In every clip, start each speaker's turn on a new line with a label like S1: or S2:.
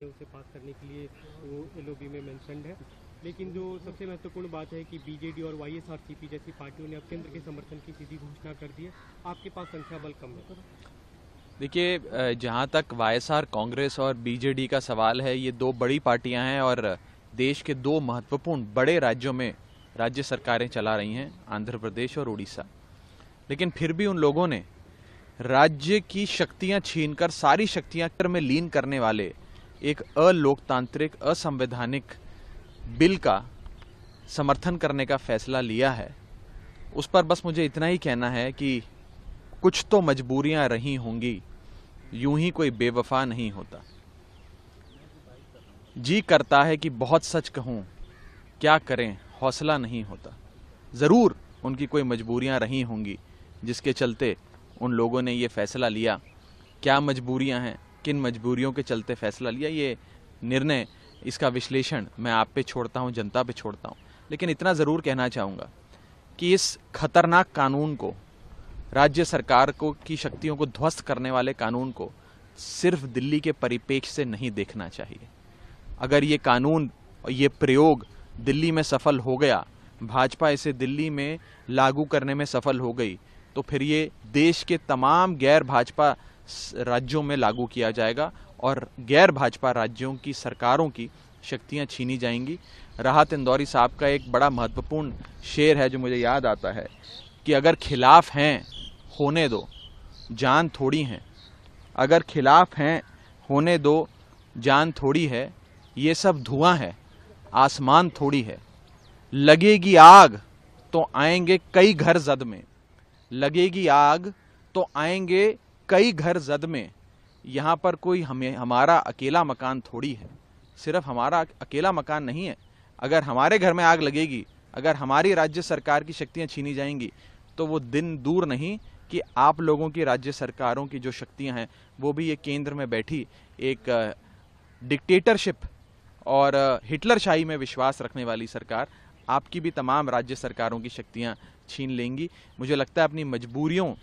S1: उसे पास करने के लिए वो एलओबी में मेंशन्ड है। लेकिन जो सबसे महत्वपूर्ण बात है कि बीजेडी और वाईएसआरसीपी जैसी पार्टियों ने अब केंद्र के समर्थन की सीधी घोषणा कर दी है। आपके पास संख्या बल कम है।
S2: देखिए, जहाँ तक वाईएसआर कांग्रेस और बीजेडी का सवाल है, ये दो बड़ी पार्टियां हैं और देश के दो महत्वपूर्ण बड़े राज्यों में राज्य सरकारें चला रही हैं, आंध्र प्रदेश और उड़ीसा। लेकिन फिर भी उन लोगों ने राज्य की शक्तियां छीनकर सारी शक्तियां केंद्र में लीन करने वाले एक अलोकतांत्रिक, असंवैधानिक बिल का समर्थन करने का फैसला लिया है। उस पर बस मुझे इतना ही कहना है कि कुछ तो मजबूरियां रही होंगी, यूं ही कोई बेवफा नहीं होता। जी करता है कि बहुत सच कहूं, क्या करें हौसला नहीं होता। जरूर उनकी कोई मजबूरियां रही होंगी जिसके चलते उन लोगों ने ये फैसला लिया। क्या मजबूरियां हैं, किन मजबूरियों के चलते फैसला लिया, ये निर्णय, इसका विश्लेषण मैं आप पे छोड़ता हूं, जनता पे छोड़ता हूं। लेकिन इतना जरूर कहना चाहूंगा कि इस खतरनाक कानून को, राज्य सरकार को की शक्तियों को ध्वस्त करने वाले कानून को सिर्फ दिल्ली के परिप्रेक्ष्य से नहीं देखना चाहिए। अगर ये कानून, ये प्रयोग दिल्ली में सफल हो गया, भाजपा इसे दिल्ली में लागू करने में सफल हो गई, तो फिर ये देश के तमाम गैर भाजपा राज्यों में लागू किया जाएगा और गैर भाजपा राज्यों की सरकारों की शक्तियां छीनी जाएंगी। राहत इंदौरी साहब का एक बड़ा महत्वपूर्ण शेर है जो मुझे याद आता है कि अगर खिलाफ हैं होने दो, जान थोड़ी है। अगर खिलाफ हैं होने दो, जान थोड़ी है। ये सब धुआं है, आसमान थोड़ी है। लगेगी आग तो आएंगे कई घर जद में। लगेगी आग तो आएंगे कई घर जद में। यहां पर कोई हमारा अकेला मकान थोड़ी है। सिर्फ हमारा अकेला मकान नहीं है। अगर हमारे घर में आग लगेगी, अगर हमारी राज्य सरकार की शक्तियां छीनी जाएंगी, तो वो दिन दूर नहीं कि आप लोगों की राज्य सरकारों की जो शक्तियां हैं वो भी ये केंद्र में बैठी एक डिक्टेटरशिप और हिटलरशाही में विश्वास रखने वाली सरकार आपकी भी तमाम राज्य सरकारों की शक्तियां छीन लेंगी। मुझे लगता है अपनी मजबूरियों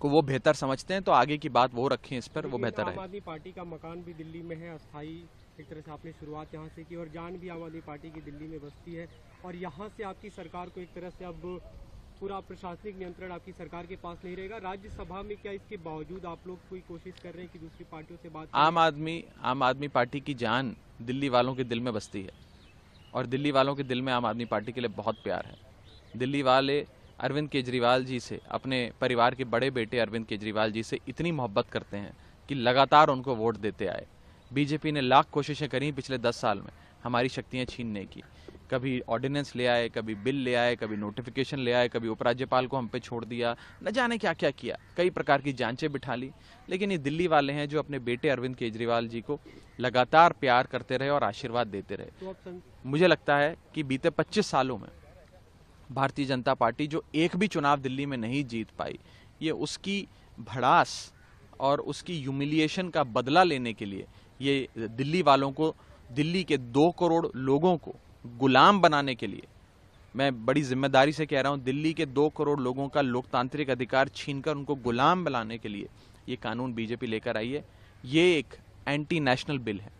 S2: को वो बेहतर समझते हैं, तो आगे की बात वो रखें इस पर, वो बेहतर है।
S1: आम आदमी पार्टी का मकान भी दिल्ली में है, अस्थायी। एक तरह से आपने शुरुआत यहाँ से की और जान भी आम आदमी पार्टी की दिल्ली में बसती है और यहाँ से आपकी सरकार को एक तरह से अब पूरा प्रशासनिक नियंत्रण आपकी सरकार के पास नहीं रहेगा। राज्यसभा में क्या इसके बावजूद आप लोग कोई कोशिश कर रहे हैं कि दूसरी पार्टियों से बात?
S2: आम आदमी पार्टी की जान दिल्ली वालों के दिल में बसती है और दिल्ली वालों के दिल में आम आदमी पार्टी के लिए बहुत प्यार है। दिल्ली वाले अरविंद केजरीवाल जी से, अपने परिवार के बड़े बेटे अरविंद केजरीवाल जी से इतनी मोहब्बत करते हैं कि लगातार उनको वोट देते आए। बीजेपी ने लाख कोशिशें करी पिछले 10 साल में हमारी शक्तियां छीनने की। कभी ऑर्डिनेंस ले आए, कभी बिल ले आए, कभी नोटिफिकेशन ले आए, कभी उपराज्यपाल को हम पे छोड़ दिया, न जाने क्या क्या किया, कई प्रकार की जांचें बिठा ली। लेकिन ये दिल्ली वाले हैं जो अपने बेटे अरविंद केजरीवाल जी को लगातार प्यार करते रहे और आशीर्वाद देते रहे। तो मुझे लगता है कि बीते 25 सालों में भारतीय जनता पार्टी जो एक भी चुनाव दिल्ली में नहीं जीत पाई, ये उसकी भड़ास और उसकी ह्यूमिलिएशन का बदला लेने के लिए ये दिल्ली वालों को, दिल्ली के 2 करोड़ लोगों को गुलाम बनाने के लिए, मैं बड़ी जिम्मेदारी से कह रहा हूं, दिल्ली के 2 करोड़ लोगों का लोकतांत्रिक अधिकार छीनकर उनको गुलाम बनाने के लिए ये कानून बीजेपी लेकर आई है। ये एक एंटी नेशनल बिल है।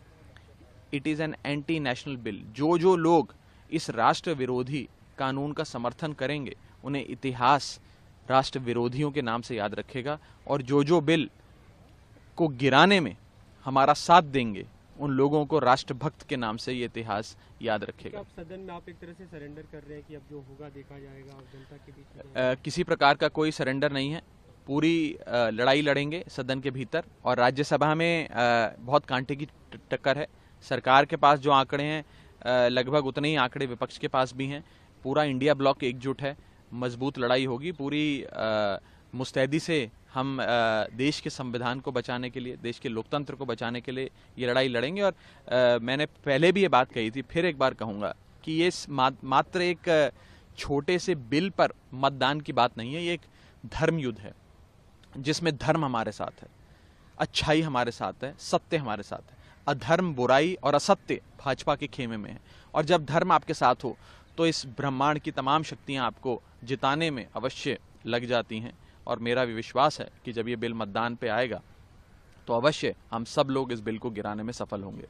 S2: It is an anti national bill. जो लोग इस राष्ट्र विरोधी कानून का समर्थन करेंगे उन्हें इतिहास राष्ट्र विरोधियों के नाम से याद रखेगा और जो बिल को गिराने में हमारा साथ देंगे उन लोगों को राष्ट्रभक्त के नाम से ये इतिहास याद रखेगा।
S1: आप सदन में आप एक तरह से सरेंडर कर रहे हैं कि अब जो होगा देखा जाएगा और जनता के बीच
S2: किसी प्रकार का कोई सरेंडर नहीं है। पूरी लड़ाई लड़ेंगे सदन के भीतर और राज्यसभा में बहुत कांटे की टक्कर है। सरकार के पास जो आंकड़े हैं लगभग उतने ही आंकड़े विपक्ष के पास भी हैं। पूरा इंडिया ब्लॉक एकजुट है, मजबूत लड़ाई होगी। पूरी मुस्तैदी से हम देश के संविधान को बचाने के लिए, देश के लोकतंत्र को बचाने के लिए ये लड़ाई लड़ेंगे। और मैंने पहले भी ये बात कही थी, फिर एक बार कहूंगा कि ये मात्र एक छोटे से बिल पर मतदान की बात नहीं है। ये एक धर्म युद्ध है जिसमें धर्म हमारे साथ है, अच्छाई हमारे साथ है, सत्य हमारे साथ है। अधर्म, बुराई और असत्य भाजपा के खेमे में है। और जब धर्म आपके साथ हो तो इस ब्रह्मांड की तमाम शक्तियां आपको जिताने में अवश्य लग जाती हैं। और मेरा भी विश्वास है कि जब ये बिल मतदान पे आएगा तो अवश्य हम सब लोग इस बिल को गिराने में सफल होंगे।